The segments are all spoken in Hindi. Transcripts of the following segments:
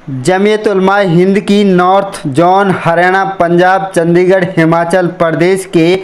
जमीयत उलमा हिंद की नॉर्थ जोन हरियाणा, पंजाब, चंडीगढ़, हिमाचल प्रदेश के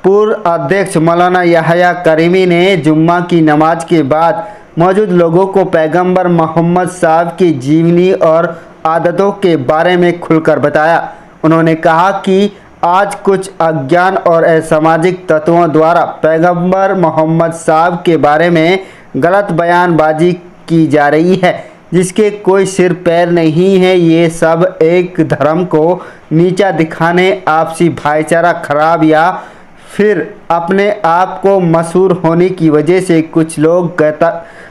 पूर्व अध्यक्ष मौलाना याहया करीमी ने जुम्मा की नमाज के बाद मौजूद लोगों को पैगंबर मोहम्मद साहब की जीवनी और आदतों के बारे में खुलकर बताया। उन्होंने कहा कि आज कुछ अज्ञान और असामाजिक तत्वों द्वारा पैगंबर मोहम्मद साहब के बारे में गलत बयानबाजी की जा रही है, जिसके कोई सिर पैर नहीं है। ये सब एक धर्म को नीचा दिखाने, आपसी भाईचारा खराब या फिर अपने आप को मशहूर होने की वजह से कुछ लोग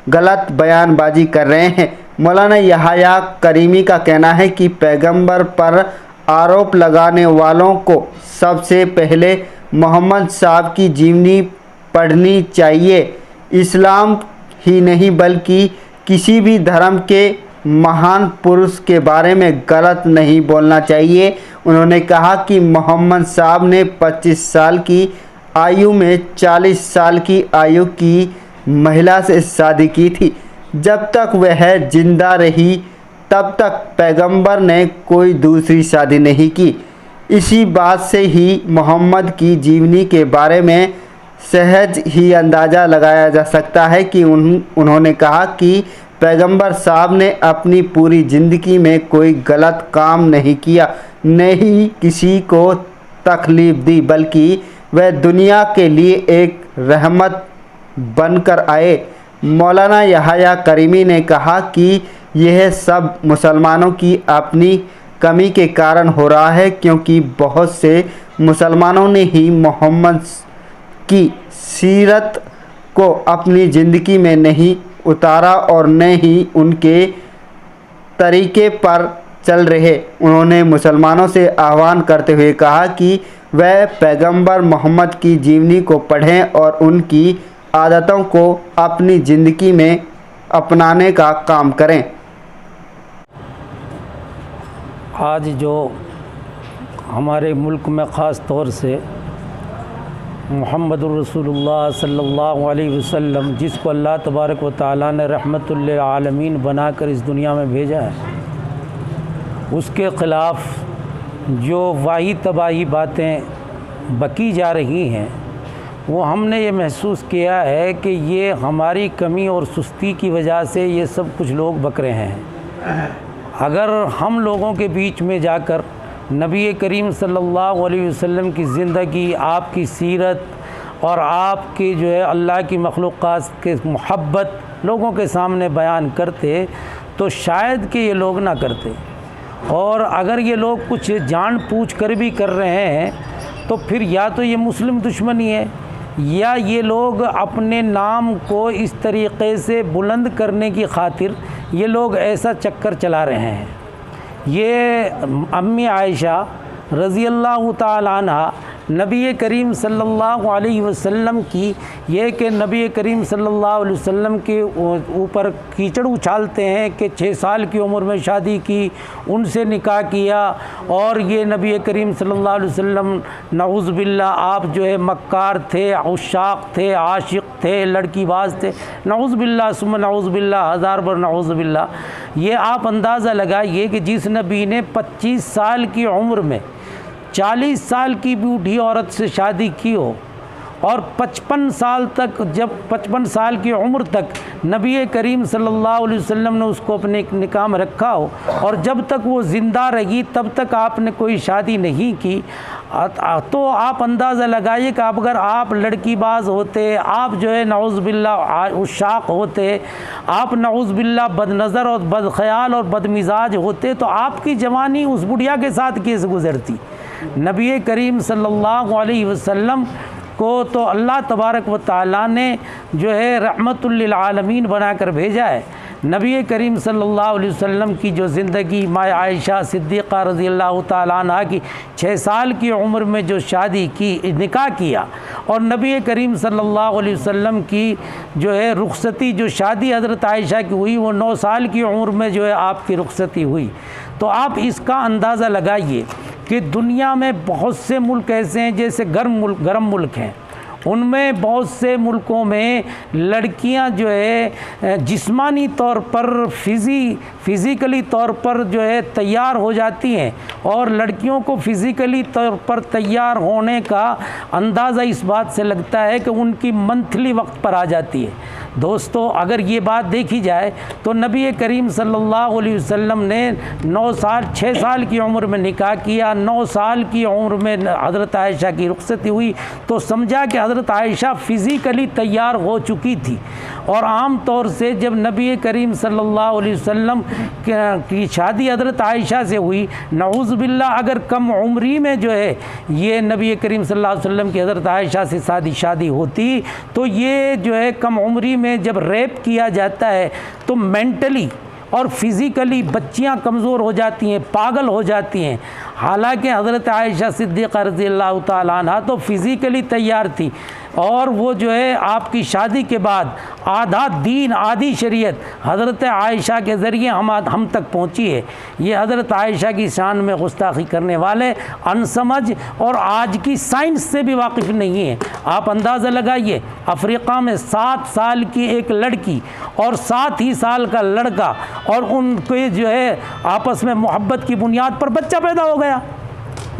गलत बयानबाजी कर रहे हैं। मौलाना याहया करीमी का कहना है कि पैगंबर पर आरोप लगाने वालों को सबसे पहले मोहम्मद साहब की जीवनी पढ़नी चाहिए। इस्लाम ही नहीं बल्कि किसी भी धर्म के महान पुरुष के बारे में गलत नहीं बोलना चाहिए। उन्होंने कहा कि मोहम्मद साहब ने 25 साल की आयु में 40 साल की आयु की महिला से शादी की थी। जब तक वह जिंदा रही तब तक पैगंबर ने कोई दूसरी शादी नहीं की। इसी बात से ही मोहम्मद की जीवनी के बारे में सहज ही अंदाज़ा लगाया जा सकता है कि उन्होंने कहा कि पैगंबर साहब ने अपनी पूरी ज़िंदगी में कोई गलत काम नहीं किया, न ही किसी को तकलीफ़ दी, बल्कि वह दुनिया के लिए एक रहमत बनकर आए। मौलाना याहया करीमी ने कहा कि यह सब मुसलमानों की अपनी कमी के कारण हो रहा है, क्योंकि बहुत से मुसलमानों ने ही मोहम्मद की सीरत को अपनी ज़िंदगी में नहीं उतारा और न ही उनके तरीके पर चल रहे। उन्होंने मुसलमानों से आह्वान करते हुए कहा कि वह पैगंबर मोहम्मद की जीवनी को पढ़ें और उनकी आदतों को अपनी ज़िंदगी में अपनाने का काम करें। आज जो हमारे मुल्क में ख़ास तौर से मुहम्मदुर रसूलुल्लाह सल्लल्लाहु अलैहि वसल्लम, जिसको अल्लाह तबारक व तआला ने रहमतुल लिल आलमीन बनाकर इस दुनिया में भेजा है, उसके ख़िलाफ़ जो वाही तबाही बातें बकी जा रही हैं, वो हमने ये महसूस किया है कि ये हमारी कमी और सुस्ती की वजह से ये सब कुछ लोग बक रहे हैं। अगर हम लोगों के बीच में जाकर नबी करीम सल्लल्लाहु अलैहि वसल्लम की ज़िंदगी, आपकी सीरत और आपकी जो है अल्लाह की मखलूक़ात के मोहब्बत लोगों के सामने बयान करते तो शायद कि ये लोग ना करते। और अगर ये लोग कुछ जान पूछ कर भी कर रहे हैं तो फिर या तो ये मुस्लिम दुश्मनी है, या ये लोग अपने नाम को इस तरीक़े से बुलंद करने की खातिर ये लोग ऐसा चक्कर चला रहे हैं। ये अम्मी आयशा रज़ी अल्लाह ताला अन्हा नबी करीम सल्लल्लाहु अलैहि वसल्लम की, ये कि नबी करीम सल्लल्लाहु अलैहि वसल्लम के ऊपर कीचड़ उछालते हैं कि 6 साल की उम्र में शादी की, उनसे निकाह किया, और ये नबी करीम सल्लल्लाहु अलैहि वसल्लम नऊज़ बिल्लाह आप जो है मक्कार थे, उशाक थे, आशिक थे, लड़कीबाज थे, नऊज़ बिल्लाह सुम्मा नऊज़ बिल्लाह, हज़ार बार नऊज़ बिल्लाह। ये आप अंदाज़ा लगाइए कि जिस नबी ने 25 साल की उम्र में 40 साल की बूढ़ी औरत से शादी की हो और 55 साल तक, जब 55 साल की उम्र तक नबी करीम सल्लल्लाहु अलैहि वसल्लम ने उसको अपने निकाह में रखा हो, और जब तक वो ज़िंदा रही तब तक आपने कोई शादी नहीं की, तो आप अंदाज़ा लगाइए कि अगर आप लड़कीबाज होते, आप जो है नऊज़ बिल्लाह उशाक होते, आप नऊज़ बिल्लाह बदनज़र और बदख्याल और बदमिजाज होते, तो आपकी जवानी उस बुढ़िया के साथ कैसे गुज़रती। नबी करीम सल्लल्लाहु अलैहि वसल्लम को तो अल्लाह तबारक व तआला ने जो है रहमतुल लिल आलमीन बनाकर भेजा है। नबी करीम सल्लल्लाहु अलैहि वसल्लम की जो ज़िंदगी, माँ आयशा सिद्दीक़ा रज़ी अल्लाह तआला अन्हा की 6 साल की उम्र में जो शादी की, निकाह किया, और नबी करीम सल्लल्लाहु अलैहि वसल्लम की जो है रुखसती, जो शादी हज़रत आयशा की हुई, वो 9 साल की उम्र में जो है आपकी रुखसती हुई। तो आप इसका अंदाज़ा लगाइए कि दुनिया में बहुत से मुल्क ऐसे हैं जैसे गर्म मुल्क हैं, उनमें बहुत से मुल्कों में लड़कियां जो है जिस्मानी तौर पर फ़िज़िकली तौर पर जो है तैयार हो जाती हैं, और लड़कियों को फ़िज़िकली तौर पर तैयार होने का अंदाज़ा इस बात से लगता है कि उनकी मंथली वक्त पर आ जाती है। दोस्तों, अगर ये बात देखी जाए तो नबी करीम सल्लल्लाहु अलैहि वसल्लम ने 6 साल की उम्र में निकाह किया। 9 साल की उम्र में हज़रत आयशा की रुखसती हुई, तो समझा कि हज़रत आयशा फ़िज़िकली तैयार हो चुकी थी। और आम तौर से जब नबी करीम सल्लल्लाहु अलैहि वसल्लम की शादी हज़रत आयशा से हुई, नऊज़ बिल्लाह अगर कम उम्री में जो है ये नबी करीम सल्लल्लाहु अलैहि वसल्लम की हज़रत आयशा से शादी होती, तो ये जो है कम उम्री में जब रेप किया जाता है तो मेंटली और फिज़िकली बच्चियां कमज़ोर हो जाती हैं, पागल हो जाती हैं। हालांकि हज़रत आयशा सिद्दीक़ा रज़ियल्लाहु ताला अन्हा तो फ़िज़िकली तैयार थी, और वो जो है आपकी शादी के बाद आधा दीन आधी शरीयत हज़रत आयशा के ज़रिए हम तक पहुँची है। ये हज़रत आयशा की शान में गुस्ताखी करने वाले अनसमझ और आज की साइंस से भी वाकिफ़ नहीं है। आप अंदाज़ा लगाइए, अफ्रीका में 7 साल की एक लड़की और 7 ही साल का लड़का, और उनके जो है आपस में मोहब्बत की बुनियाद पर बच्चा पैदा हो गया।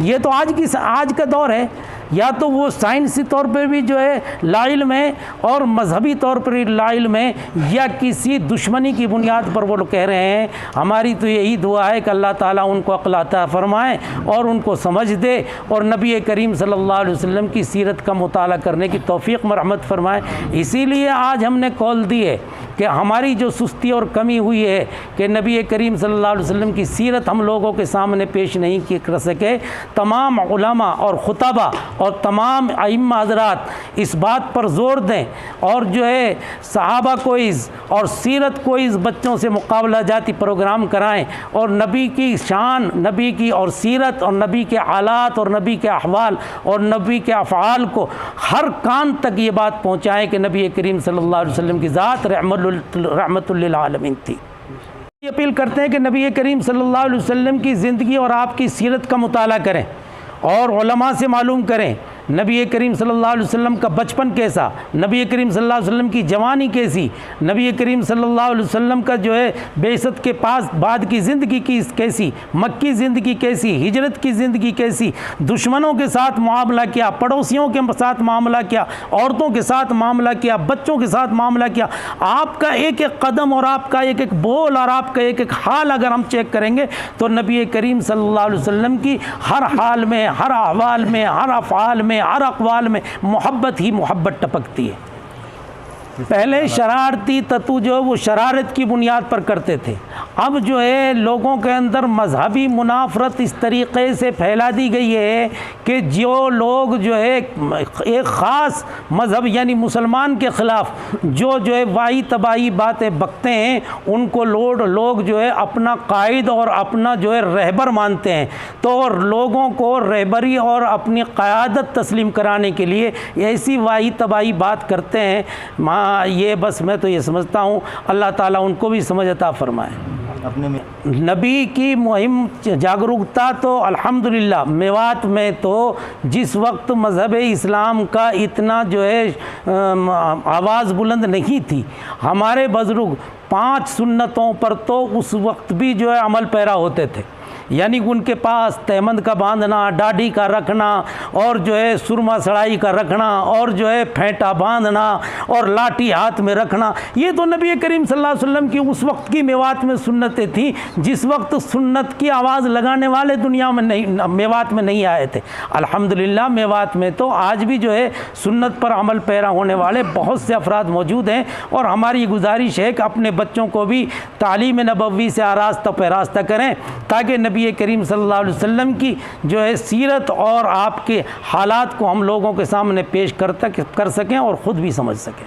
ये तो आज का दौर है। या तो वो साइंसी तौर पर भी जो है लाइल में और मजहबी तौर पर लाइल में, या किसी दुश्मनी की बुनियाद पर वो लोग कह रहे हैं। हमारी तो यही दुआ है कि अल्लाह ताला उनको अक़ल अता फरमाए और उनको समझ दे, और नबी करीम सल्लल्लाहु अलैहि वसल्लम की सीरत का मुताला करने की तौफ़ीक़ मरहमत फरमाए। इसीलिए आज हमने कॉल दी है कि हमारी जो सुस्ती और कमी हुई है कि नबी करीम सल्लल्लाहु अलैहि वसल्लम की सीरत हम लोगों के सामने पेश नहीं कर सके। तमाम उलमा और खुतबा और तमाम अइम्मा हज़रात इस बात पर ज़ोर दें, और जो है सहाबा क्विज़ और सीरत क्विज़ बच्चों से मुकाबला जाती प्रोग्राम कराएं, और नबी की शान, नबी की और सीरत और नबी के हालात और नबी के अहवाल और नबी के अफ़आल को हर कान तक ये बात पहुँचाएँ कि नबी करीम सल्लल्लाहु अलैहि वसल्लम की ज़ात रहमतुल लिल आलमीन थी। ये अपील करते हैं कि नबी करीम सल्लल्लाहु अलैहि वसल्लम की ज़िंदगी और आपकी सीरत का मुताला करें और उलमा से मालूम करें नबी करीम सल्लल्लाहु अलैहि वसल्लम का बचपन कैसा, नबी करीम सल्लल्लाहु अलैहि वसल्लम की जवानी कैसी, नबी करीम सल्लल्लाहु अलैहि वसल्लम का जो है बेइज्जत के बाद की ज़िंदगी की कैसी, मक्की ज़िंदगी कैसी, हिजरत की ज़िंदगी कैसी, दुश्मनों के साथ मामला किया, पड़ोसियों के साथ मामला किया, औरतों के साथ मामला किया, बच्चों के साथ मामला किया। आपका एक एक कदम और आपका एक एक बोल और आपका एक एक हाल अगर हम चेक करेंगे तो नबी करीम सल्लल्लाहु अलैहि वसल्लम की हर हाल में, हर अहवाल में, हर अफ़आल में, हर अक़वाल में मोहब्बत ही मोहब्बत टपकती है। पहले शरारती तत्व जो वो शरारत की बुनियाद पर करते थे, अब जो है लोगों के अंदर मजहबी मुनाफरत इस तरीक़े से फैला दी गई है कि जो लोग जो है एक ख़ास मज़हब यानी मुसलमान के ख़िलाफ़ जो है वाही तबाही बातें बकते हैं, उनको लोग जो है अपना कायद और अपना जो है रहबर मानते हैं। तो लोगों को रहबरी और अपनी क़यादत तस्लीम कराने के लिए ऐसी वाही तबाही बात करते हैं। ये बस मैं तो ये समझता हूँ अल्लाह ताला उनको भी समझ अता फरमाए। अपने में नबी की मुहिम जागरूकता तो अल्हम्दुलिल्लाह मेवात में तो जिस वक्त मज़हब इस्लाम का इतना जो है आवाज़ बुलंद नहीं थी, हमारे बुज़ुर्ग 5 सुन्नतों पर तो उस वक्त भी जो है अमल पैरा होते थे। यानी उनके पास तहमंद का बांधना, डाढ़ी का रखना और जो है सुरमा सड़ाई का रखना और जो है फेंटा बांधना और लाठी हाथ में रखना, ये तो नबी करीम सल्लल्लाहु अलैहि वसल्लम की उस वक्त की मेवात में सुन्नतें थी जिस वक्त सुन्नत की आवाज़ लगाने वाले दुनिया में नहीं, मेवात में नहीं आए थे। अल्हम्दुलिल्लाह मेवात में तो आज भी जो है सुन्नत पर अमल पैरा होने वाले बहुत से अफराद मौजूद हैं, और हमारी गुजारिश है कि अपने बच्चों को भी तालीम नबवी से आरास्ता पैरास्ता करें ताकि नबी करीम सल्लल्लाहु अलैहि वसल्लम की जो है सीरत और आपके हालात को हम लोगों के सामने पेश कर सकें और ख़ुद भी समझ सकें।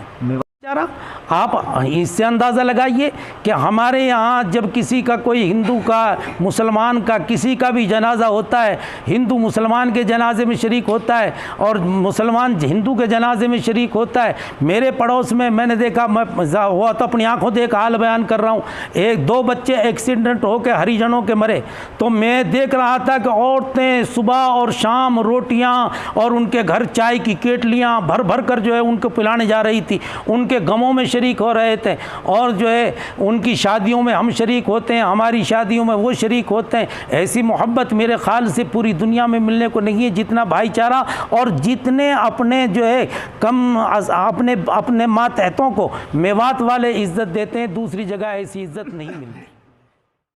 आप इससे अंदाज़ा लगाइए कि हमारे यहाँ जब किसी का कोई हिंदू का मुसलमान का किसी का भी जनाजा होता है, हिंदू मुसलमान के जनाजे में शरीक होता है और मुसलमान हिंदू के जनाजे में शरीक होता है। मेरे पड़ोस में मैंने देखा, मैं हुआ तो अपनी आंखों देख हाल बयान कर रहा हूँ, 1-2 बच्चे एक्सीडेंट होकर हरिजनों के मरे, तो मैं देख रहा था कि औरतें सुबह और शाम रोटियाँ और उनके घर चाय की केटलियाँ भर भर कर जो है उनको पिलाने जा रही थी, उनके गमों में शरीक हो रहे थे, और जो है उनकी शादियों में हम शरीक होते हैं, हमारी शादियों में वो शरीक होते हैं। ऐसी मोहब्बत मेरे ख्याल से पूरी दुनिया में मिलने को नहीं है, जितना भाईचारा और जितने अपने जो है अपने मातहतों को मेवात वाले इज़्ज़त देते हैं, दूसरी जगह ऐसी इज़्ज़त नहीं मिलती।